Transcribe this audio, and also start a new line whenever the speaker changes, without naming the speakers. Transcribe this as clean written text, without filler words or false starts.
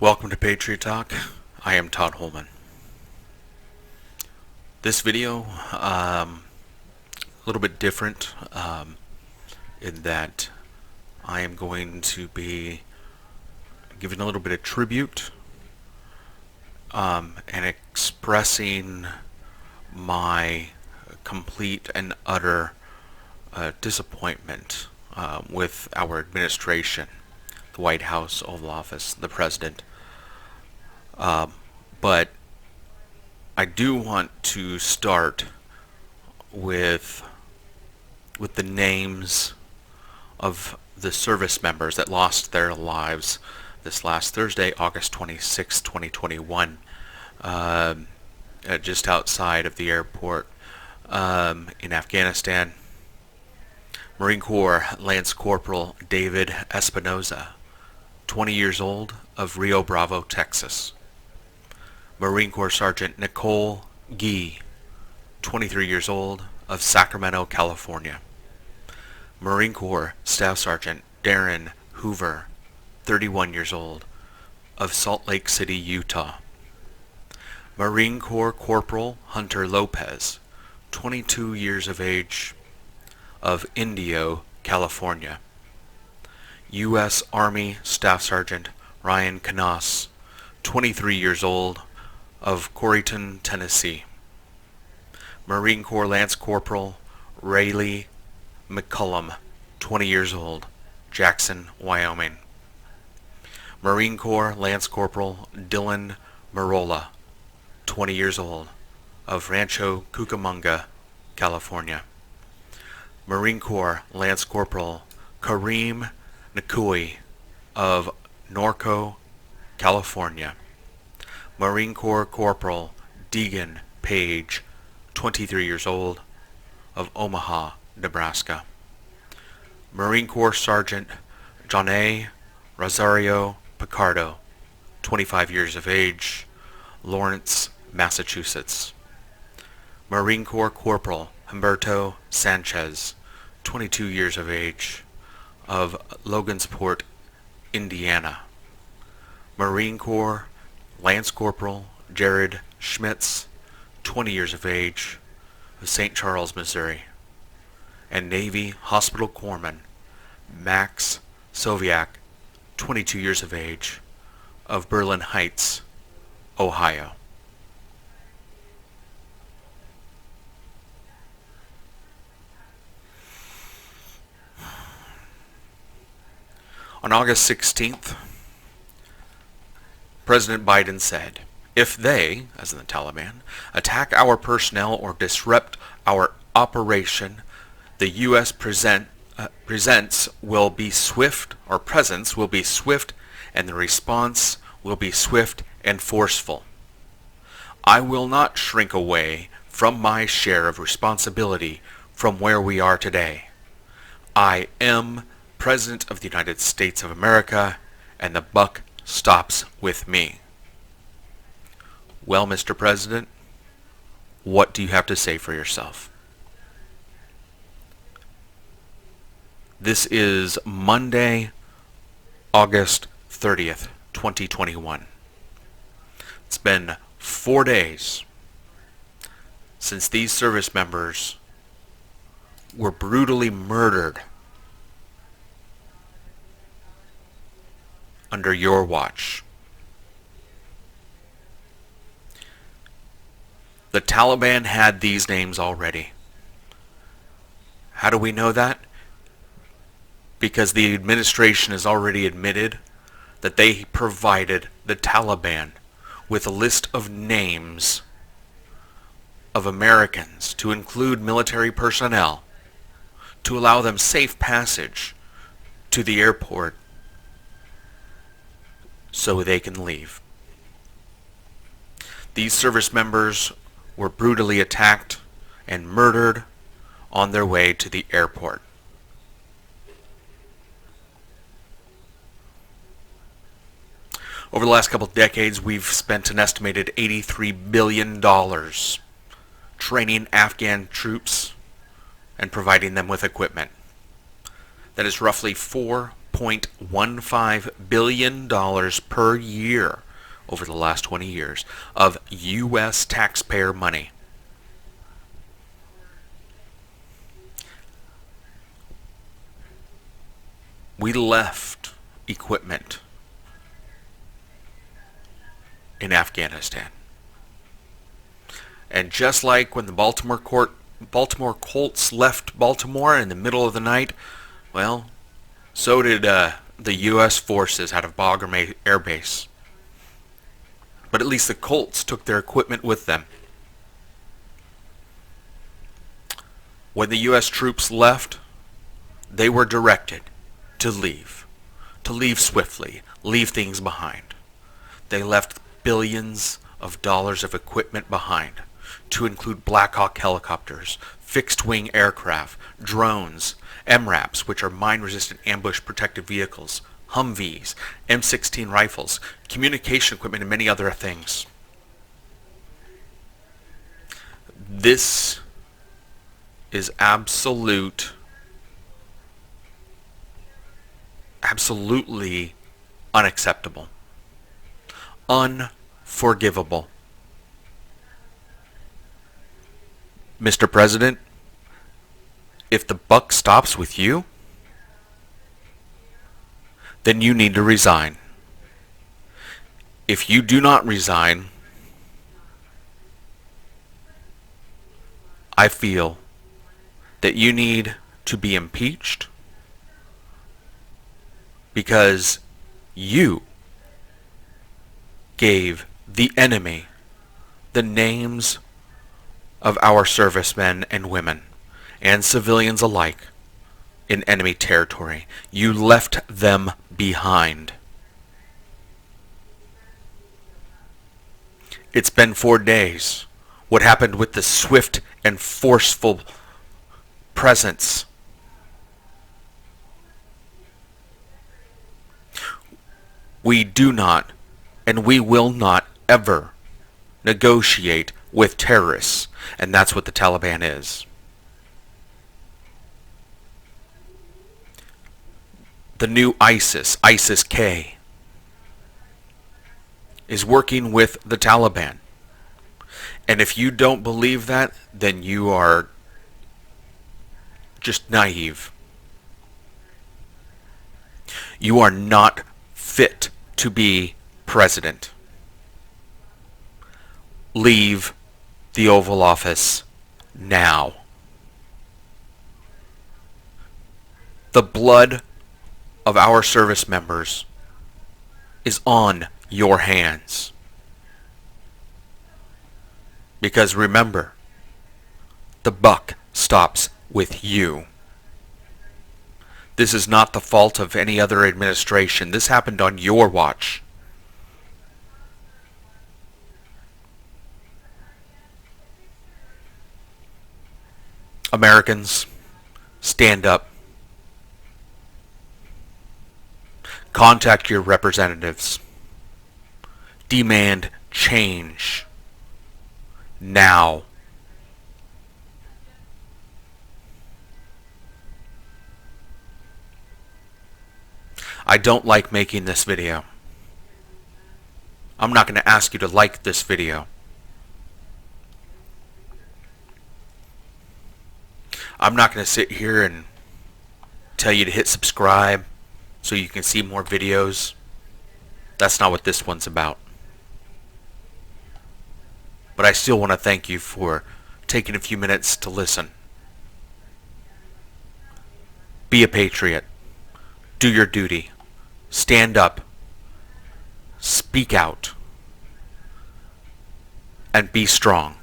Welcome to Patriot Talk. I am Todd Holman. This video, a little bit different in that I am going to be giving a little bit of tribute and expressing my complete and utter disappointment with our administration, the White House, Oval Office, the President. But I do want to start with the names of the service members that lost their lives this last Thursday, August 26, 2021, just outside of the airport in Afghanistan. Marine Corps Lance Corporal David Espinoza, 20 years old, of Rio Bravo, Texas. Marine Corps Sergeant Nicole Gee, 23 years old, of Sacramento, California. Marine Corps Staff Sergeant Darren Hoover, 31 years old, of Salt Lake City, Utah. Marine Corps Corporal Hunter Lopez, 22 years of age, of Indio, California. U.S. Army Staff Sergeant Ryan Knaus, 23 years old, of Corryton, Tennessee. Marine Corps Lance Corporal Rayleigh McCullum, 20 years old, Jackson, Wyoming. Marine Corps Lance Corporal Dylan Marola, 20 years old, of Rancho Cucamonga, California. Marine Corps Lance Corporal Kareem Nakui, of Norco, California. Marine Corps Corporal Deegan Page, 23 years old, of Omaha, Nebraska. Marine Corps Sergeant John Rosario Picardo, 25 years of age, Lawrence, Massachusetts. Marine Corps Corporal Humberto Sanchez, 22 years of age, of Logansport, Indiana. Marine Corps Lance Corporal Jared Schmitz, 20 years of age, of St. Charles, Missouri. And Navy Hospital Corpsman Max Soviak, 22 years of age, of Berlin Heights, Ohio. On August 16th, President Biden said, "If they, as in the Taliban, attack our personnel or disrupt our operation, the U.S. presence will be swift, and the response will be swift and forceful. I will not shrink away from my share of responsibility from where we are today. I am President of the United States of America, and the buck stops with me." Well, Mr. President, what do you have to say for yourself? This is Monday, August 30th, 2021. It's been 4 days since these service members were brutally murdered under your watch. The Taliban had these names already. How do we know that? Because the administration has already admitted that they provided the Taliban with a list of names of Americans to include military personnel to allow them safe passage to the airport so they can leave. These service members were brutally attacked and murdered on their way to the airport. Over the last couple of decades, we've spent an estimated $83 billion training Afghan troops and providing them with equipment. That is roughly 4 $1.15 billion per year over the last 20 years of U.S. taxpayer money. We left equipment in Afghanistan. And just like when the Baltimore Colts left Baltimore in the middle of the night, well, so did the U.S. forces out of Bagram Air Base. But at least the Colts took their equipment with them. When the U.S. troops left, they were directed to leave swiftly, leave things behind. They left billions of dollars of equipment behind, to include Black Hawk helicopters, fixed-wing aircraft, drones, MRAPs, which are mine-resistant ambush protected vehicles, Humvees, M16 rifles, communication equipment, and many other things. This is absolutely unacceptable. Unforgivable. Mr. President, if the buck stops with you, then you need to resign. If you do not resign, I feel that you need to be impeached because you gave the enemy the names of our servicemen and women and civilians alike in enemy territory. You left them behind. It's been 4 days. What happened with the swift and forceful presence? We do not and we will not ever negotiate with terrorists, and that's what the Taliban is. The new ISIS-K, is working with the Taliban. And if you don't believe that, then you are just naive. You are not fit to be president. Leave the Oval Office now. The blood of our service members is on your hands. Because remember, the buck stops with you. This is not the fault of any other administration. This happened on your watch. Americans, stand up. Contact your representatives. Demand change. Now. I don't like making this video. I'm not going to ask you to like this video. I'm not going to sit here and tell you to hit subscribe so you can see more videos. That's not what this one's about. But I still want to thank you for taking a few minutes to listen. Be a patriot. Do your duty. Stand up. Speak out. And be strong.